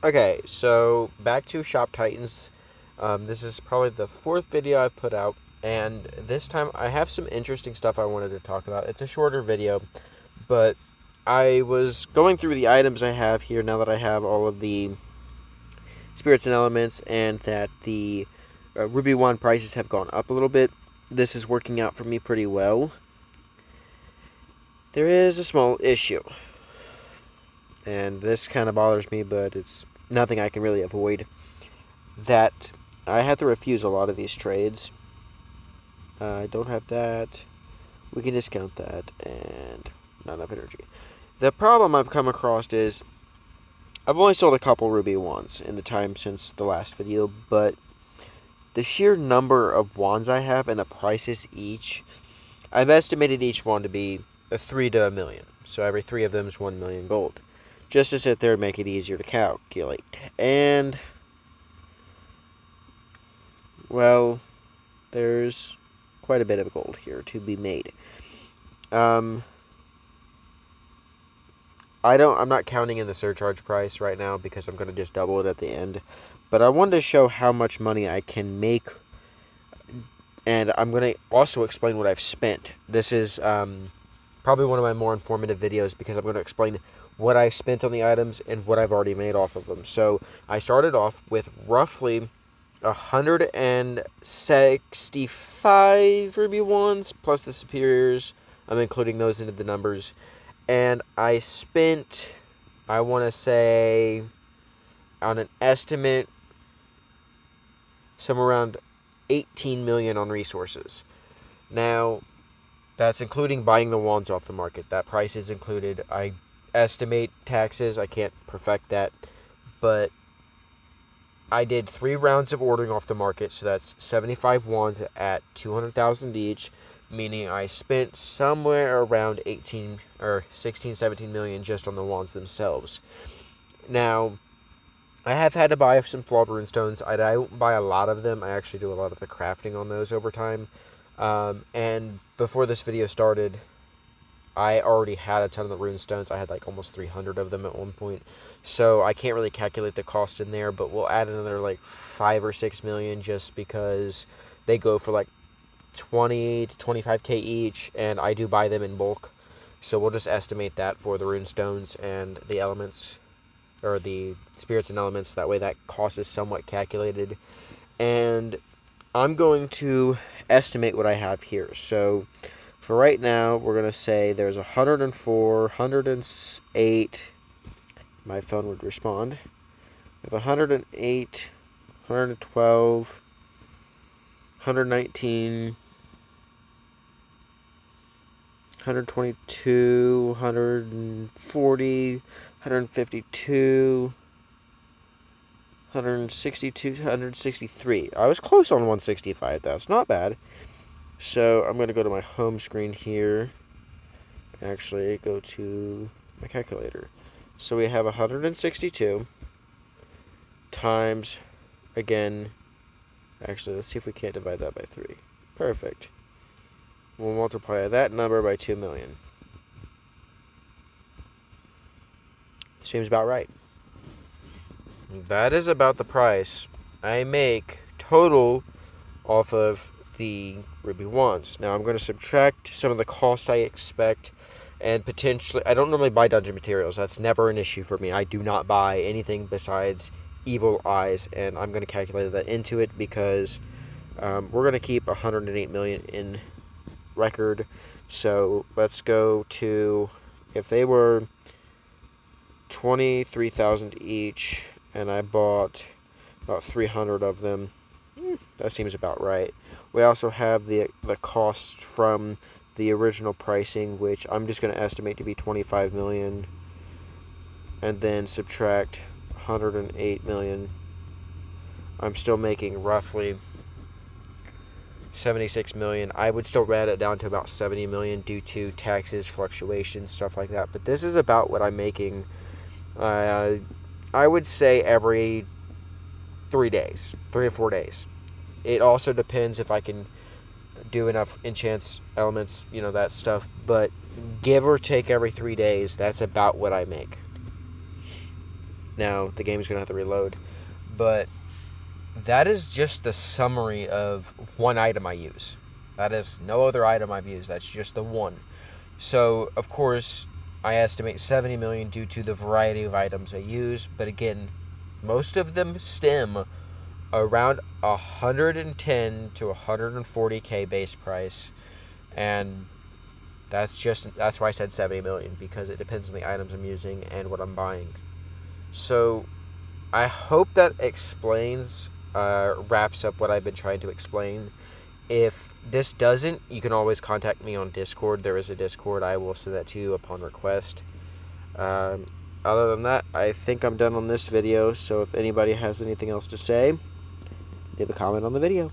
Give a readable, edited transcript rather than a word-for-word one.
Okay, so back to Shop Titans. This is probably the fourth video I've put out, and this time I have some interesting stuff I wanted to talk about. It's a shorter video, but I was going through the items I have here now that I have all of the spirits and elements, and that the Ruby Wand prices have gone up a little bit. This is working out for me pretty well. There is a small issue, and this kind of bothers me, but it's nothing I can really avoid. That I have to refuse a lot of these trades. I don't have that. We can discount that, and not enough energy. The problem I've come across is I've only sold a couple Ruby Wands in the time since the last video, but the sheer number of wands I have and the prices each, I've estimated each one to be a 3 to a million. So every 3 of them is 1 million gold. Just to sit there and make it easier to calculate. And, well, there's quite a bit of gold here to be made. I'm not counting in the surcharge price right now because I'm going to just double it at the end. But I wanted to show how much money I can make, and I'm going to also explain what I've spent. This is probably one of my more informative videos because I'm going to explain what I spent on the items and what I've already made off of them. So I started off with roughly 165 Ruby Wands plus the superiors. I'm including those into the numbers. And I spent, I want to say, on an estimate, somewhere around 18 million on resources. Now, that's including buying the wands off the market. That price is included. I estimate taxes. I can't perfect that. But I did 3 rounds of ordering off the market, so that's 75 wands at 200,000 each, meaning I spent somewhere around 18 or 16, 17 million just on the wands themselves. Now, I have had to buy some flawed runestones. I don't buy a lot of them. I actually do a lot of the crafting on those over time. And before this video started, I already had a ton of the runestones. I had like almost 300 of them at one point. So I can't really calculate the cost in there, but we'll add another like 5 or 6 million just because they go for like 20 to 25k each, and I do buy them in bulk. So we'll just estimate that for the runestones and the elements, or the spirits and elements. That way that cost is somewhat calculated. And I'm going to estimate what I have here. So for right now, we're going to say there's 104, 108. My phone would respond. We have 108, 112, 119, 122, 140, 152, 162, 163. I was close on 165. That's not bad. So I'm going to go to my home screen here. Actually, go to my calculator. So we have 162 times, again, actually, let's see if we can't divide that by 3. Perfect. We'll multiply that number by 2 million. Seems about right. That is about the price I make total off of the Ruby Wands. Now I'm going to subtract some of the cost I expect, and potentially, I don't normally buy dungeon materials. That's never an issue for me. I do not buy anything besides evil eyes, and I'm going to calculate that into it because we're going to keep 108 million in record. So let's go to, if they were 23,000 each, and I bought about 300 of them, that seems about right. We also have the cost from the original pricing, which I'm just going to estimate to be 25 million, and then subtract 108 million. I'm still making roughly 76 million. I would still round it down to about 70 million due to taxes, fluctuations, stuff like that. But this is about what I'm making, I would say, every 3 days, 3 or 4 days. It also depends if I can do enough enchants, elements, that stuff. But give or take every 3 days, that's about what I make. Now the game's gonna have to reload, but that is just the summary of one item I use. That is no other item I've used. That's just the one. So of course I estimate 70 million due to the variety of items I use, but again, most of them stem around 110 to 140k base price, and that's why I said 70 million, because it depends on the items I'm using and what I'm buying. So I hope that explains, wraps up what I've been trying to explain. If this doesn't, you can always contact me on Discord. There is a Discord. I will send that to you upon request. Um, Other than that, I think I'm done on this video. So if anybody has anything else to say, leave a comment on the video.